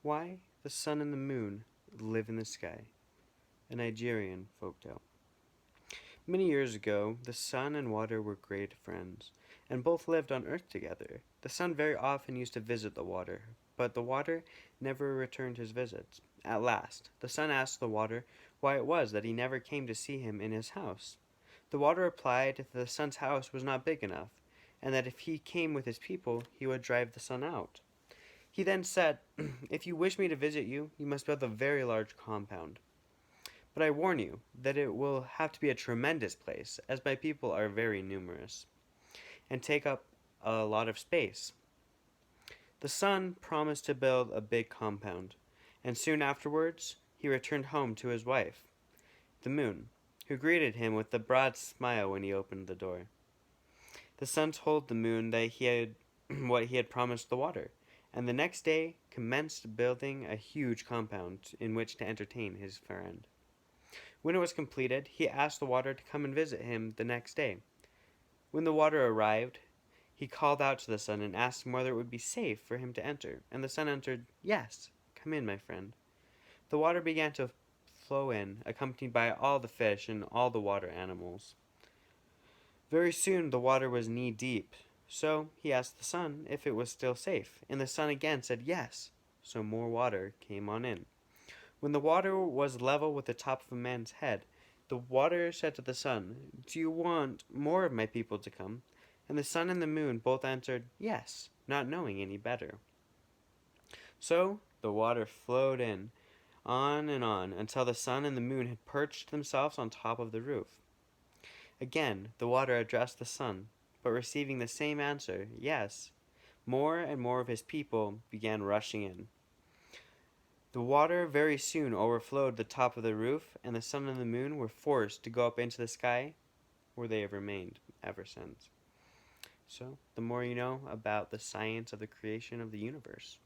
Why the sun and the moon live in the sky. A Nigerian folktale. Many years ago, the sun and water were great friends, and both lived on earth together. The sun very often used to visit the water, but the water never returned his visits. At last, the sun asked the water why it was that he never came to see him in his house. The water replied that the sun's house was not big enough, and that if he came with his people, he would drive the sun out. He then said, "If you wish me to visit you, you must build a very large compound. But I warn you that it will have to be a tremendous place, as my people are very numerous, and take up a lot of space." The sun promised to build a big compound, and soon afterwards he returned home to his wife, the moon, who greeted him with a broad smile when he opened the door. The sun told the moon that he had what he had promised the water, and the next day commenced building a huge compound in which to entertain his friend. When it was completed, he asked the water to come and visit him the next day. When the water arrived, he called out to the sun and asked him whether it would be safe for him to enter, and the sun answered, "Yes, come in, my friend." The water began to flow in, accompanied by all the fish and all the water animals. Very soon the water was knee deep, so he asked the sun if it was still safe, and the sun again said yes, so more water came on in. When the water was level with the top of a man's head, the water said to the sun, "Do you want more of my people to come?" And the sun and the moon both answered, "Yes," not knowing any better. So the water flowed in, on and on, until the sun and the moon had perched themselves on top of the roof. Again the water addressed the sun, but receiving the same answer, "Yes," more and more of his people began rushing in. The water very soon overflowed the top of the roof, and the sun and the moon were forced to go up into the sky, where they have remained ever since. So, the more you know about the science of the creation of the universe.